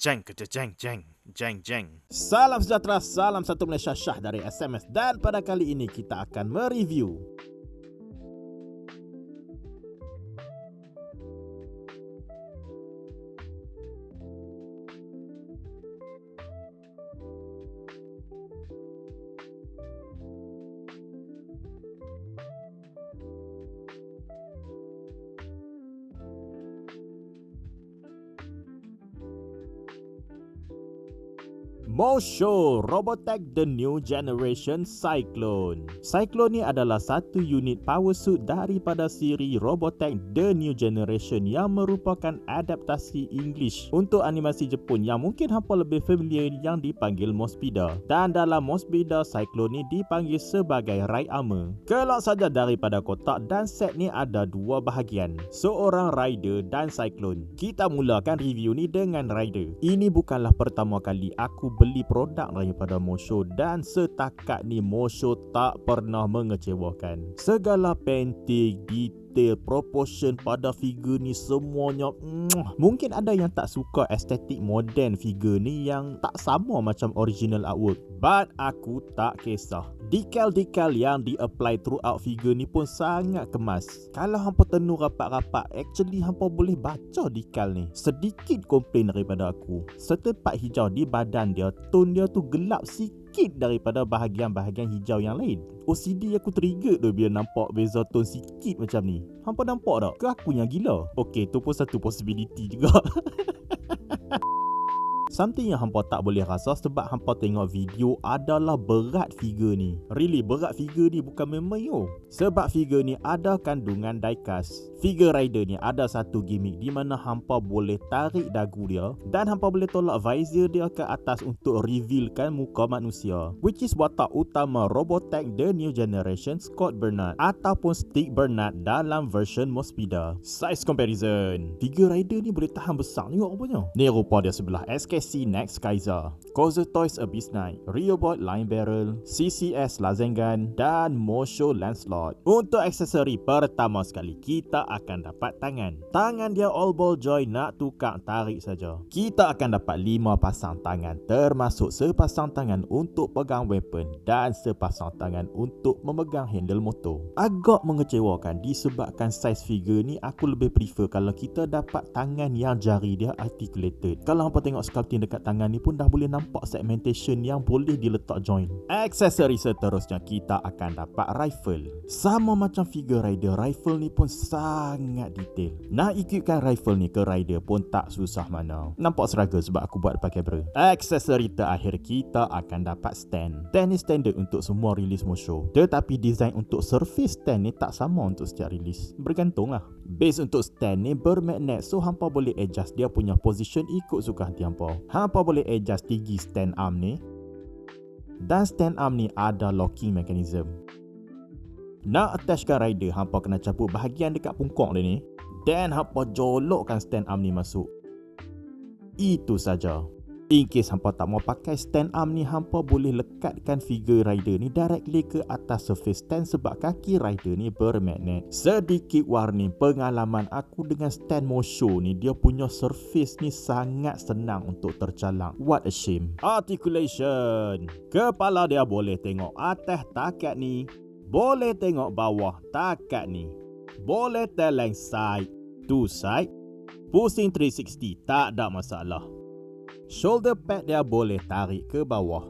Jeng jeng jeng jeng jeng. Salam sejahtera, salam satu Malaysia Syah dari SMS. Dan pada kali ini kita akan mereview Mosho Robotech The New Generation Cyclone. Cyclone ni adalah satu unit power suit daripada siri Robotech The New Generation yang merupakan adaptasi English untuk animasi Jepun yang mungkin hampa lebih familiar yang dipanggil Mospeeder. Dan dalam Mospeeder, Cyclone ni dipanggil sebagai Ride Armor. Kelak saja daripada kotak dan set ni ada dua bahagian, seorang rider dan Cyclone. Kita mulakan review ni dengan rider. Ini bukanlah pertama kali aku beli produk daripada Mosho dan setakat ni Mosho tak pernah mengecewakan. Segala painting, detail, proportion pada figure ni semuanya mungkin ada yang tak suka estetik moden figure ni yang tak sama macam original artwork, but aku tak kisah. Decal-decal yang di-apply throughout figure ni pun sangat kemas. Kalau hampa tenung rapat-rapat, actually hampa boleh baca decal ni. Sedikit komplain daripada aku, certain part hijau di badan dia, tone dia tu gelap sikit daripada bahagian-bahagian hijau yang lain. OCD aku trigger tu bila nampak beza tone sikit macam ni. Hampa nampak tak? Ke aku yang gila? Okay, tu pun satu possibility juga. Something yang hampa tak boleh rasa sebab hampa tengok video adalah berat figure ni. Really, berat figure ni bukan main-main oh. Sebab figure ni ada kandungan diecast. Figure rider ni ada satu gimmick di mana hampa boleh tarik dagu dia dan hampa boleh tolak visor dia ke atas untuk revealkan muka manusia, which is watak utama Robotech The New Generation Scott Bernard ataupun Stick Bernard dalam version Mospeeder. Size comparison, figure rider ni boleh tahan besar tengok rupanya. Ni rupa dia sebelah SKC Next Kaiser, Kozo Toys Abyss Knight, Riobot Line Barrel, CCS Lazengan dan Mosho Lancelot. Untuk aksesori pertama sekali kita akan dapat tangan. Tangan dia all ball joy, nak tukar tarik saja. Kita akan dapat 5 pasang tangan termasuk sepasang tangan untuk pegang weapon dan sepasang tangan untuk memegang handle motor. Agak mengecewakan disebabkan size figure ni aku lebih prefer kalau kita dapat tangan yang jari dia articulated. Kalau hampa tengok sculpting dekat tangan ni pun dah boleh nampak segmentation yang boleh diletak joint. Aksesori seterusnya kita akan dapat rifle. Sama macam figure rider, rifle ni pun sangat detail. Nak equipkan rifle ni ke rider pun tak susah mana. Nampak struggle sebab aku buat pakai kamera. Aksesori terakhir kita akan dapat stand. Stand ni standard untuk semua release Mosho, tetapi design untuk surface stand ni tak sama untuk setiap release. Bergantung lah. Base untuk stand ni bermagnet, so hampa boleh adjust dia punya position ikut suka hati hampa. Hampa boleh adjust tinggi stand arm ni, dan stand arm ni ada locking mechanism. Nak attachkan rider, hampa kena cabut bahagian dekat pungkok dia ni, dan hampa jolokkan stand arm ni masuk. Itu saja. In case hampa tak mau pakai stand arm ni, hampa boleh lekatkan figure rider ni directly ke atas surface stand sebab kaki rider ni bermagnet. Sedikit warning, pengalaman aku dengan stand Mosho ni, dia punya surface ni sangat senang untuk tercalang. What a shame. Articulation. Kepala dia boleh tengok atas takat ni, boleh tengok bawah takat ni, boleh teleng side to side, pusing 360 tak ada masalah. Shoulder pad dia boleh tarik ke bawah.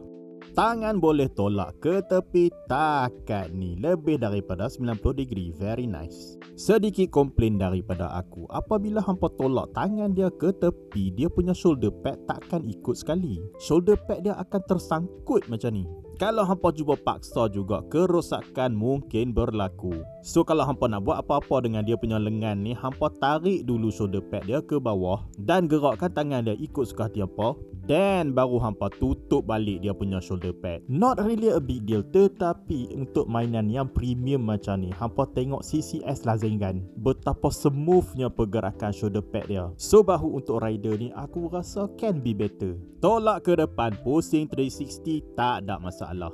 Tangan boleh tolak ke tepi takat ni lebih daripada 90 degree. Very nice. Sedikit komplain daripada aku, apabila hampa tolak tangan dia ke tepi, dia punya shoulder pad takkan ikut sekali. Shoulder pad dia akan tersangkut macam ni. Kalau hampa cuba paksa juga, kerosakan mungkin berlaku. So kalau hampa nak buat apa-apa dengan dia punya lengan ni, hampa tarik dulu shoulder pad dia ke bawah dan gerakkan tangan dia ikut suka hati hampa, dan baru hampa tutup balik dia punya shoulder pad. Not really a big deal, tetapi untuk mainan yang premium macam ni, hampa tengok CCS Lazengan, betapa smoothnya pergerakan shoulder pad dia. So bahu untuk rider ni aku rasa can be better. Tolak ke depan, pusing 360 tak ada masalah.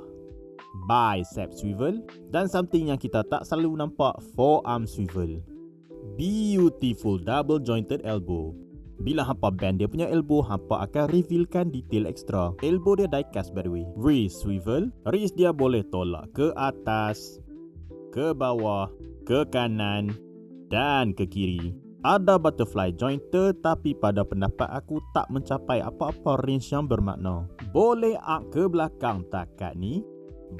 Bicep swivel, dan something yang kita tak selalu nampak, forearm swivel. Beautiful double jointed elbow. Bila hampa bend dia punya elbow, hampa akan revealkan detail extra. Elbow dia diecast by the way. Wrist swivel. Wrist dia boleh tolak ke atas, ke bawah, ke kanan dan ke kiri. Ada butterfly joint, tetapi pada pendapat aku tak mencapai apa-apa range yang bermakna. Boleh arc ke belakang takat ni,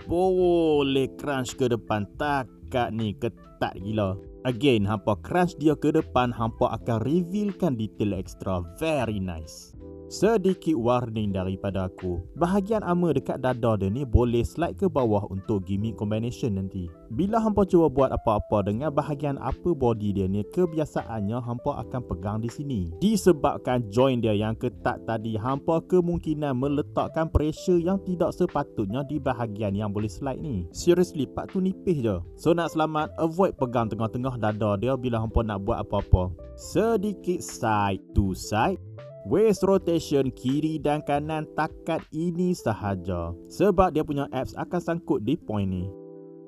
boleh crunch ke depan takat ni, ketat gila. Again, hampa crunch dia ke depan, hampa akan revealkan detail extra. Very nice. Sedikit warning daripada aku. Bahagian armor dekat dada dia ni boleh slide ke bawah untuk gimmick combination nanti. Bila hampa cuba buat apa-apa dengan bahagian upper body dia ni, kebiasaannya hampa akan pegang di sini. Disebabkan joint dia yang ketat tadi, hampa kemungkinan meletakkan pressure yang tidak sepatutnya di bahagian yang boleh slide ni. Seriously, part tu nipis je. So nak selamat, avoid pegang tengah-tengah dada dia bila hampa nak buat apa-apa. Sedikit side to side. Waist rotation kiri dan kanan takat ini sahaja. Sebab dia punya abs akan sangkut di point ni.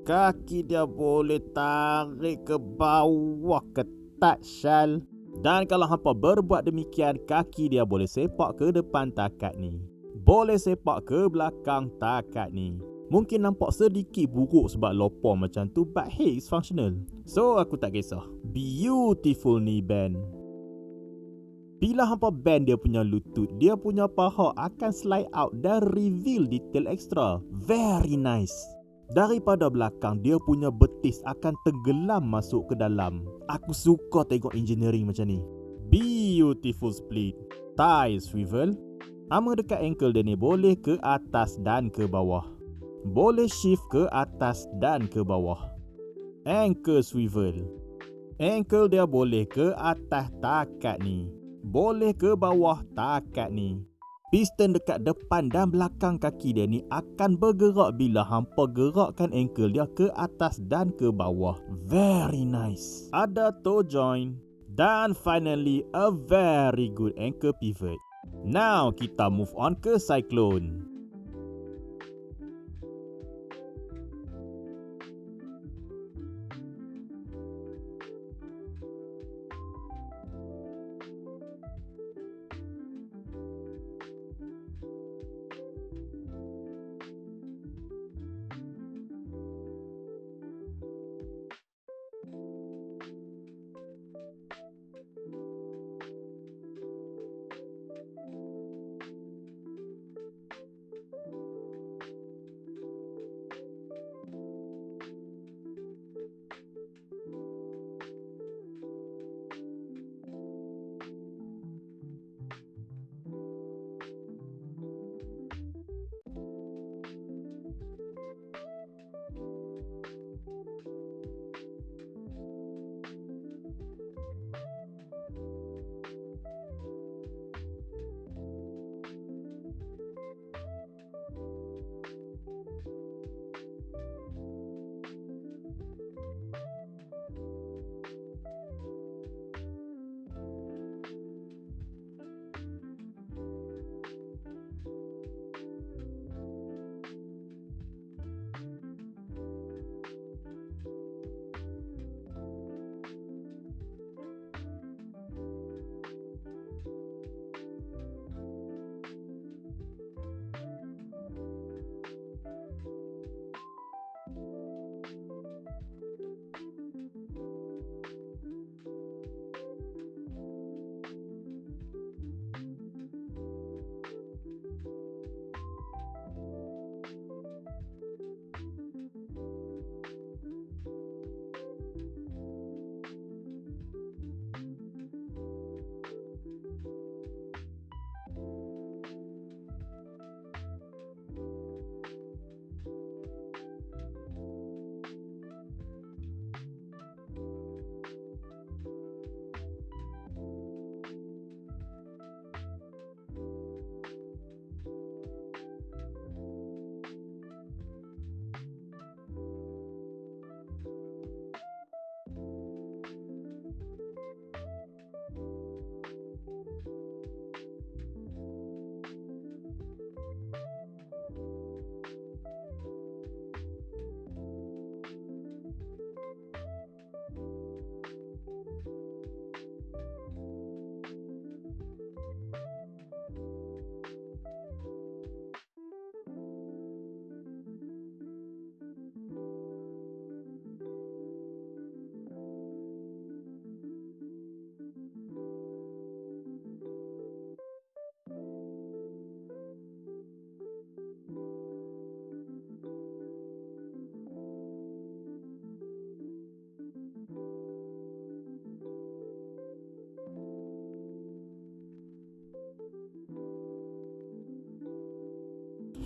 Kaki dia boleh tarik ke bawah, ketat syal. Dan kalau hampa berbuat demikian, kaki dia boleh sepak ke depan takat ni, boleh sepak ke belakang takat ni. Mungkin nampak sedikit buruk sebab lopor macam tu, but hey, it's functional. So aku tak kisah. Beautiful knee bend. Bila hampa bend dia punya lutut, dia punya paha akan slide out dan reveal detail extra. Very nice. Daripada belakang, dia punya betis akan tenggelam masuk ke dalam. Aku suka tengok engineering macam ni. Beautiful split. Thigh swivel. Armor dekat ankle dia ni boleh ke atas dan ke bawah. Boleh shift ke atas dan ke bawah. Ankle swivel. Ankle dia boleh ke atas takat ni, boleh ke bawah takat ni. Piston dekat depan dan belakang kaki dia ni akan bergerak bila hampa gerakkan ankle dia ke atas dan ke bawah. Very nice. Ada toe joint. Dan finally, a very good ankle pivot. Now, kita move on ke cyclone.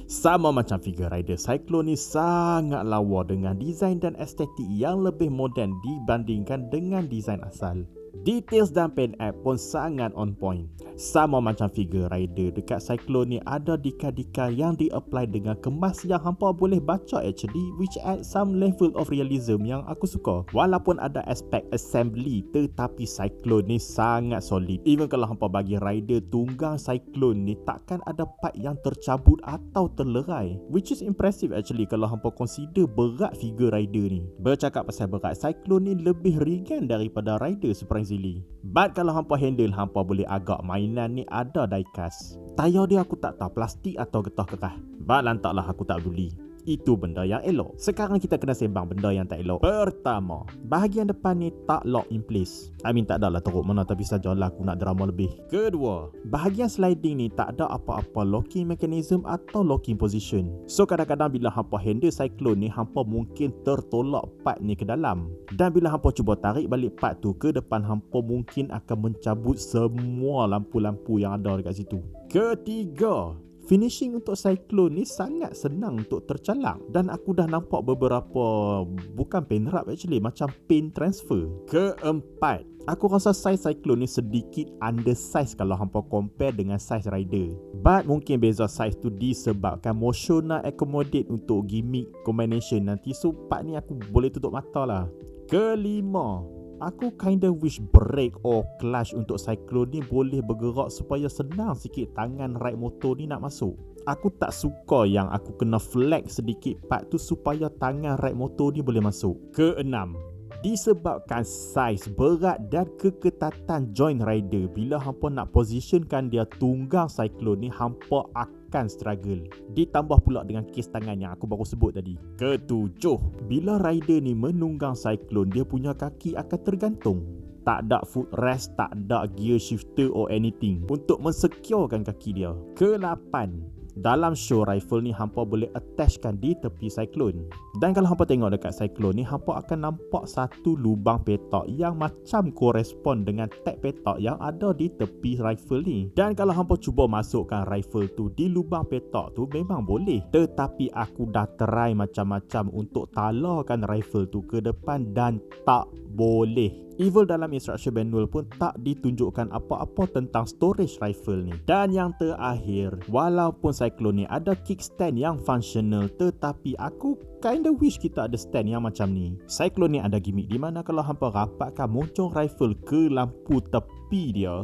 Sama macam figure rider, Cyclone ni sangat lawa dengan desain dan estetik yang lebih moden dibandingkan dengan desain asal. Details dan paint app pun sangat on point. Sama macam figure rider, dekat Cyclone ni ada dikal-dikal yang di-apply dengan kemas yang hampa boleh baca actually, which add some level of realism yang aku suka. Walaupun ada aspek assembly, tetapi Cyclone ni sangat solid. Even kalau hampa bagi rider tunggang Cyclone ni, takkan ada part yang tercabut atau terlerai, which is impressive actually kalau hampa consider berat figure rider ni. Bercakap pasal berat, Cyclone ni lebih ringan daripada rider surprisingly. But kalau hampa handle, hampa boleh agak mainan ni ada diecast. Tayar dia aku tak tahu plastik atau getah kerah. But lantaklah aku tak peduli. Itu benda yang elok. Sekarang kita kena sembang benda yang tak elok. Pertama, bahagian depan ni tak lock in place. Tak adalah teruk mana, tapi sajalah aku nak drama lebih. Kedua, bahagian sliding ni tak ada apa-apa locking mechanism atau locking position. So kadang-kadang bila hampa handle Cyclone ni, hampa mungkin tertolak part ni ke dalam. Dan bila hampa cuba tarik balik part tu ke depan, hampa mungkin akan mencabut semua lampu-lampu yang ada dekat situ. Ketiga, finishing untuk Cyclone ni sangat senang untuk tercalak. Dan aku dah nampak beberapa, bukan paint rub actually, macam paint transfer. Keempat, aku rasa size Cyclone ni sedikit undersize kalau hampa compare dengan size rider. But mungkin beza size tu disebabkan motion nak accommodate untuk gimmick combination nanti. So part ni aku boleh tutup mata lah. Kelima, aku kinda wish brake or clutch untuk Cyclone ni boleh bergerak supaya senang sikit tangan ride motor ni nak masuk. Aku tak suka yang aku kena flag sedikit part tu supaya tangan ride motor ni boleh masuk. Keenam, disebabkan saiz, berat dan keketatan joint rider, bila hampa nak positionkan dia tunggang Cyclone ni, hampa akan struggle. Ditambah pula dengan kes tangan yang aku baru sebut tadi. Ketujuh, bila rider ni menunggang Cyclone, dia punya kaki akan tergantung. Tak ada footrest, tak ada gear shifter or anything untuk mensecurekan kaki dia. Kelapan, dalam show rifle ni hampa boleh attachkan di tepi Cyclone. Dan kalau hampa tengok dekat Cyclone ni, hampa akan nampak satu lubang petak yang macam korespon dengan tag petak yang ada di tepi rifle ni. Dan kalau hampa cuba masukkan rifle tu di lubang petak tu, memang boleh. Tetapi aku dah try macam-macam untuk talarkan rifle tu ke depan dan tak boleh. Even dalam instruction manual pun tak ditunjukkan apa-apa tentang storage rifle ni. Dan yang terakhir, walaupun Cyclone ni ada kickstand yang functional, tetapi aku kinda wish kita ada stand yang macam ni. Cyclone ni ada gimmick di mana kalau hampa rapatkan moncong rifle ke lampu tepi dia,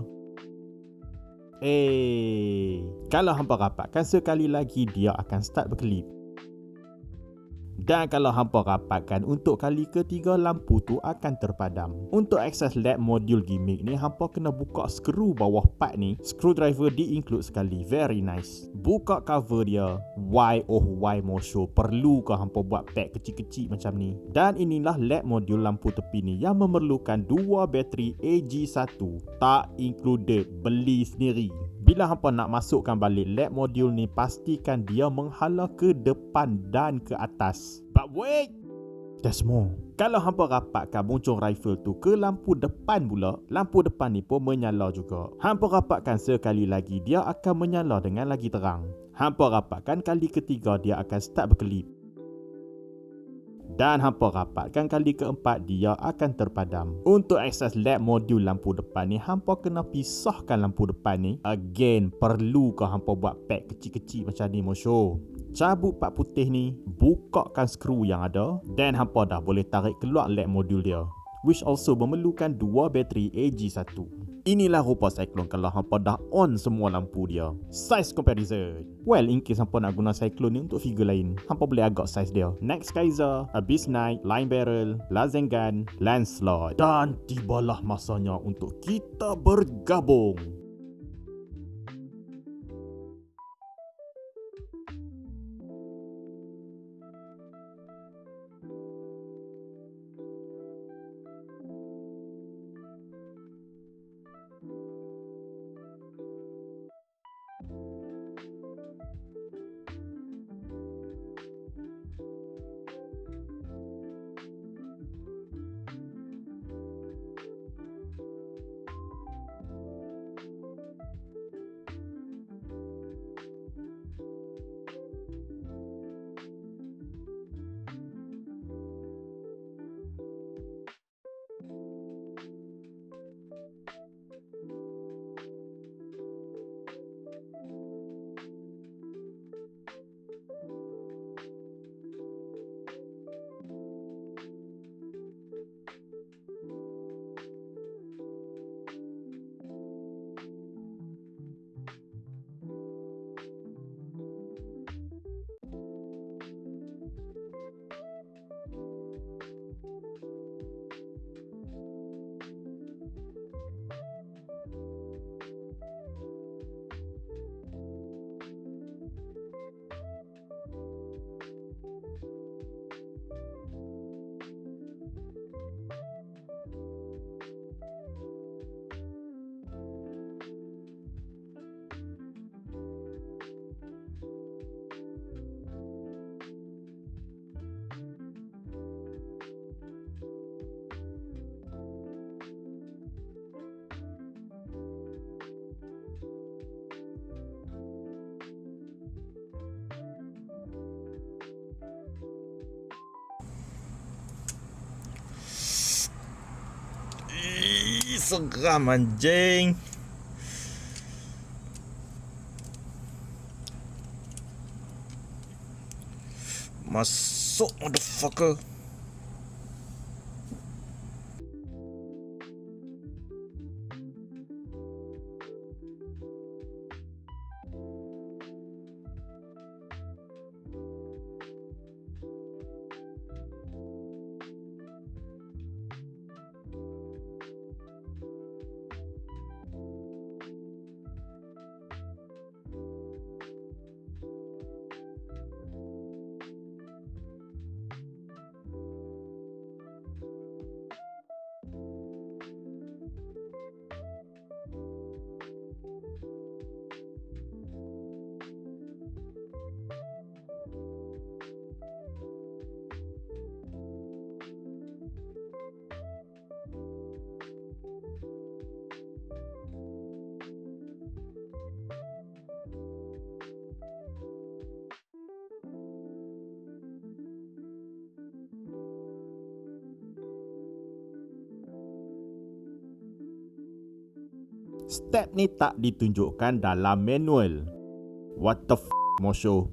kalau hampa rapatkan sekali lagi, dia akan start berkelip. Dan kalau hampa rapatkan untuk kali ketiga, lampu tu akan terpadam. Untuk akses LED module gimmick ni, hampa kena buka skru bawah part ni. Screwdriver di-include sekali, very nice. Buka cover dia, why more show. Perlu ke hampa buat pack kecil-kecil macam ni? Dan inilah LED module lampu tepi ni yang memerlukan 2 bateri AG1, tak included, beli sendiri. Bila hampa nak masukkan balik LED module ni, pastikan dia menghala ke depan dan ke atas. But wait, there's more. Kalau hampa rapatkan moncong rifle tu ke lampu depan pula, lampu depan ni pun menyala juga. Hampa rapatkan sekali lagi, dia akan menyala dengan lagi terang. Hampa rapatkan kali ketiga, dia akan start berkelip. Dan hampa rapatkan kali keempat, dia akan terpadam. Untuk akses LED modul lampu depan ni, hampa kena pisahkan lampu depan ni. Again, perlu ke hampa buat pack kecil-kecil macam ni, Mosho? Cabut part putih ni, bukakan skru yang ada, dan hampa dah boleh tarik keluar LED modul dia, which also memerlukan 2 bateri AG1. Inilah rupa Cyclone kalau hampa dah on semua lampu dia. Size comparison. Well, in case hampa nak guna Cyclone ni untuk figure lain, hampa boleh agak size dia. Next Kaiser, Abyss Knight, Line Barrel, Lazengan, Lancelot. Dan tibalah masanya untuk kita bergabung. Seram anjing. Masuk motherfucker. Step ni tak ditunjukkan dalam manual. What the f*** Mosho?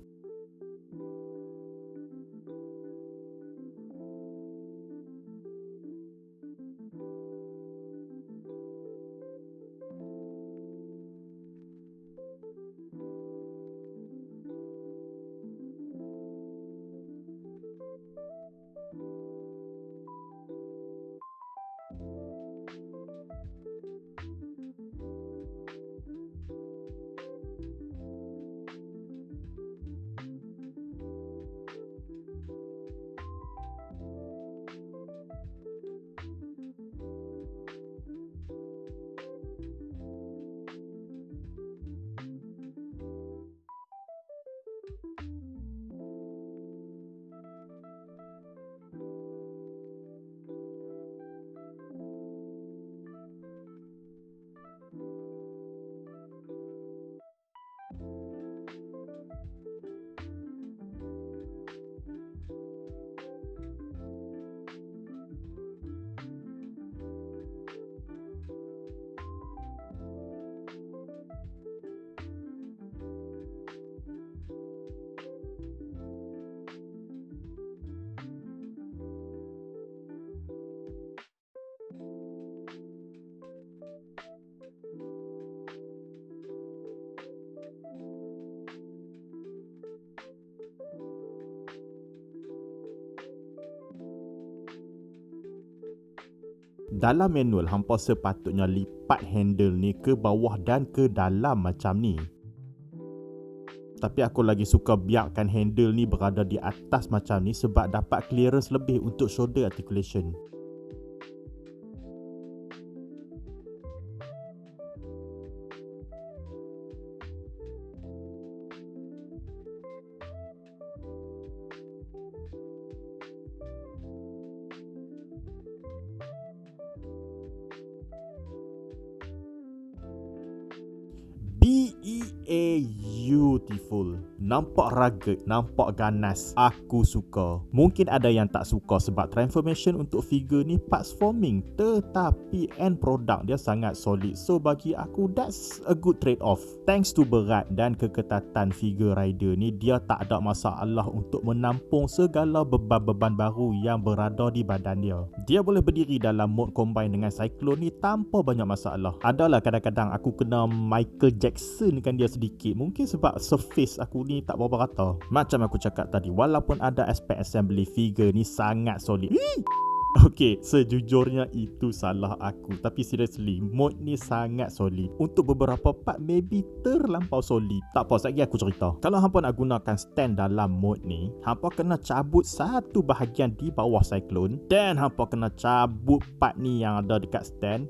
Dalam manual, hampa sepatutnya lipat handle ni ke bawah dan ke dalam macam ni. Tapi aku lagi suka biarkan handle ni berada di atas macam ni sebab dapat clearance lebih untuk shoulder articulation. Beautiful. Nampak rugged, nampak ganas. Aku suka. Mungkin ada yang tak suka sebab transformation untuk figure ni parts forming, tetapi end product dia sangat solid. So bagi aku that's a good trade off. Thanks to berat dan keketatan figure rider ni, dia tak ada masalah untuk menampung segala beban-beban baru yang berada di badan dia. Dia boleh berdiri dalam mode combine dengan Cyclone ni tanpa banyak masalah. Adalah kadang-kadang aku kena Michael Jackson kan dia sedikit, mungkin sebab surface aku ni tak berapa rata. Macam aku cakap tadi, walaupun ada aspek assembly, figure ni sangat solid. Okay, sejujurnya itu salah aku. Tapi seriously, mode ni sangat solid. Untuk beberapa part maybe terlampau solid. Tak apa, sekejap aku cerita. Kalau hampa nak gunakan stand dalam mode ni, hampa kena cabut satu bahagian di bawah Cyclone, dan hampa kena cabut part ni yang ada dekat stand.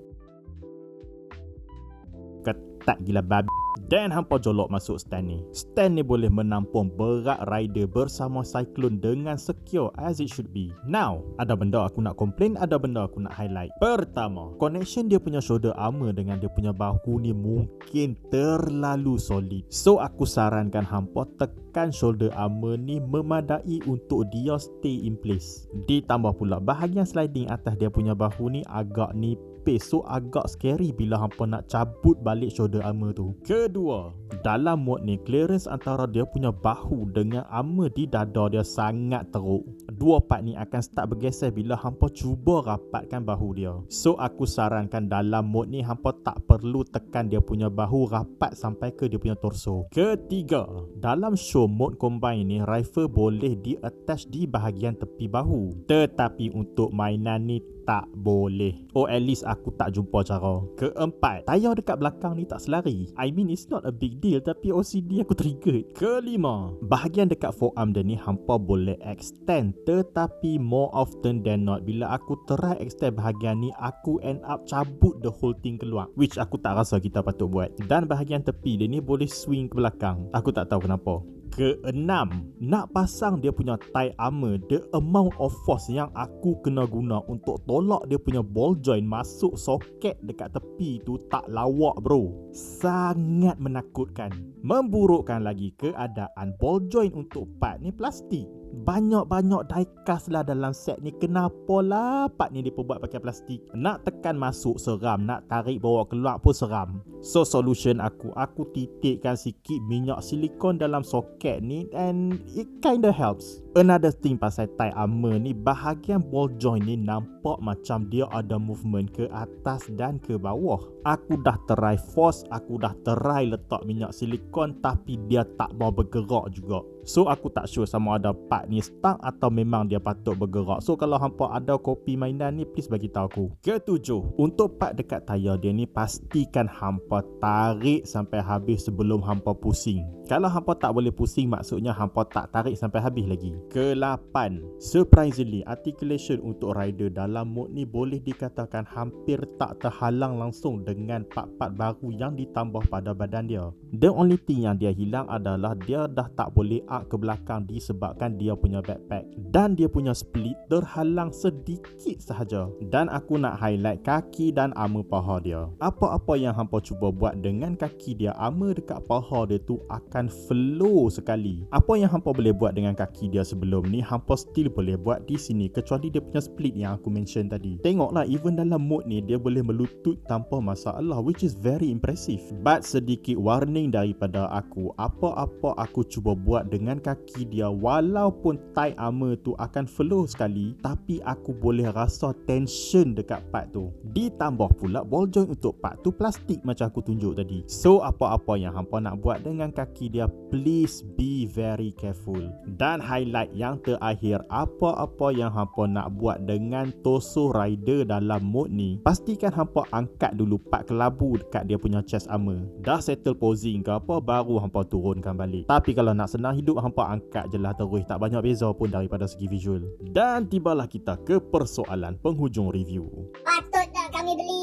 Ketat gila babi. Dan hampa jolok masuk stand ni. Stand ni boleh menampung berat rider bersama Cyclone dengan secure as it should be. Now, ada benda aku nak komplain, ada benda aku nak highlight. Pertama, connection dia punya shoulder armor dengan dia punya bahu ni mungkin terlalu solid. So aku sarankan hampa tekan shoulder armor ni memadai untuk dia stay in place. Ditambah pula bahagian sliding atas dia punya bahu ni agak nipis nipis, so agak scary bila hampa nak cabut balik shoulder armor tu. Kedua, dalam mod ni clearance antara dia punya bahu dengan armor di dada dia sangat teruk. Dua part ni akan start bergeser bila hampa cuba rapatkan bahu dia. So aku sarankan dalam mod ni hampa tak perlu tekan dia punya bahu rapat sampai ke dia punya torso. Ketiga, dalam show mod combine ni rifle boleh di-attach di bahagian tepi bahu, tetapi untuk mainan ni tak boleh. Or at least aku tak jumpa cara. Keempat, tayar dekat belakang ni tak selari. I mean it's not a big deal, tapi OCD aku triggered. Kelima, bahagian dekat forearm dia ni hampa boleh extend, tetapi more often than not bila aku try extend bahagian ni, aku end up cabut the whole thing keluar, which aku tak rasa kita patut buat. Dan bahagian tepi dia ni boleh swing ke belakang. Aku tak tahu kenapa. Keenam, nak pasang dia punya tie armor, the amount of force yang aku kena guna untuk tolak dia punya ball joint masuk soket dekat tepi tu tak lawak bro. Sangat menakutkan. Memburukkan lagi keadaan ball joint untuk part ni plastik. Banyak-banyak diecast lah dalam set ni. Kenapalah part ni mereka buat pakai plastik? Nak tekan masuk seram, nak tarik bawa keluar pun seram. So solution aku titikkan sikit minyak silikon dalam soket ni and it kinda helps. Another thing pasal tie armor ni, bahagian ball joint ni nampak macam dia ada movement ke atas dan ke bawah. Aku dah try force, aku dah try letak minyak silikon, tapi dia tak mau bergerak juga. So aku tak sure sama ada part ni stuck atau memang dia patut bergerak. So kalau hampa ada kopi mainan ni, please bagi tahu aku. Ketujuh, untuk part dekat tayar dia ni pastikan hampa tarik sampai habis sebelum hampa pusing. Kalau hampa tak boleh pusing, maksudnya hampa tak tarik sampai habis lagi. Ke-8, surprisingly articulation untuk rider dalam mod ni boleh dikatakan hampir tak terhalang langsung dengan part-part baru yang ditambah pada badan dia. The only thing yang dia hilang adalah dia dah tak boleh arc ke belakang disebabkan dia punya backpack, dan dia punya split terhalang sedikit sahaja. Dan aku nak highlight kaki dan armor paha dia. Apa-apa yang hampa cuba buat dengan kaki dia, armor dekat paha dia tu akan flow sekali. Apa yang hampa boleh buat dengan kaki dia sebelum ni, hampa still boleh buat di sini, kecuali dia punya split yang aku mention tadi. Tengoklah, even dalam mode ni dia boleh melutut tanpa masalah, which is very impressive. But sedikit warning daripada aku, apa-apa aku cuba buat dengan kaki dia, walaupun tie armor tu akan flow sekali, tapi aku boleh rasa tension dekat part tu. Ditambah pula ball joint untuk part tu plastik macam aku tunjuk tadi. So apa-apa yang hampa nak buat dengan kaki dia, please be very careful. Dan highlight yang terakhir, apa-apa yang hampa nak buat dengan torso rider dalam mod ni, pastikan hampa angkat dulu part kelabu dekat dia punya chest armor. Dah settle posing ke apa, baru hampa turunkan balik. Tapi kalau nak senang hidup, hampa angkat je lah terus, tak banyak beza pun daripada segi visual. Dan tibalah kita ke persoalan penghujung review. Patut tak kami beli?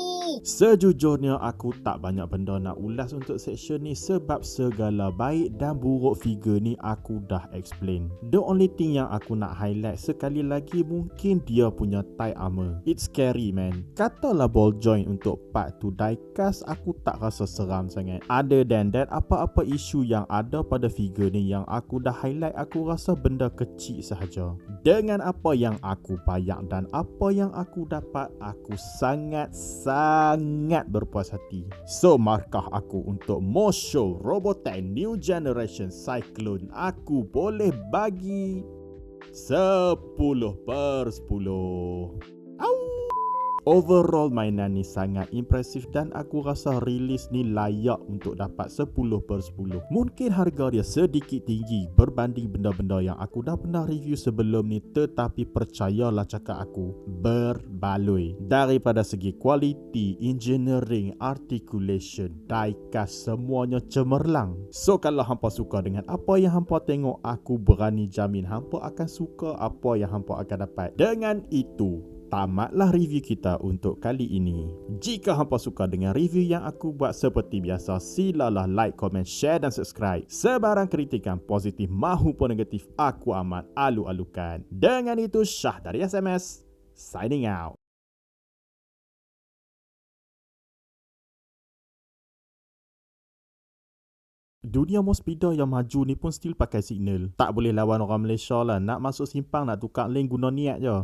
Sejujurnya aku tak banyak benda nak ulas untuk section ni, sebab segala baik dan buruk figure ni aku dah explain. The only thing yang aku nak highlight sekali lagi, mungkin dia punya tie armor. It's scary man. Katalah ball joint untuk part tu diecast, aku tak rasa seram sangat. Other than that, apa-apa isu yang ada pada figure ni yang aku dah highlight, aku rasa benda kecil sahaja. Dengan apa yang aku payah dan apa yang aku dapat, aku sangat berpuas hati. So markah aku untuk Mosho Robotech New Generation Cyclone, aku boleh bagi 10/10. Overall mainan ni sangat impresif dan aku rasa rilis ni layak untuk dapat 10/10. Mungkin harga dia sedikit tinggi berbanding benda-benda yang aku dah pernah review sebelum ni, tetapi percayalah cakap aku, berbaloi. Daripada segi quality, engineering, articulation, diecast, semuanya cemerlang. So kalau hampa suka dengan apa yang hampa tengok, aku berani jamin hampa akan suka apa yang hampa akan dapat. Dengan itu, tamatlah review kita untuk kali ini. Jika hampa suka dengan review yang aku buat, seperti biasa, silalah like, comment, share dan subscribe. Sebarang kritikan positif mahupun negatif, aku amat alu-alukan. Dengan itu, Syah dari SMS, signing out. Dunia Mospida yang maju ni pun still pakai signal. Tak boleh lawan orang Malaysia lah. Nak masuk simpang, nak tukar link, guna niat je.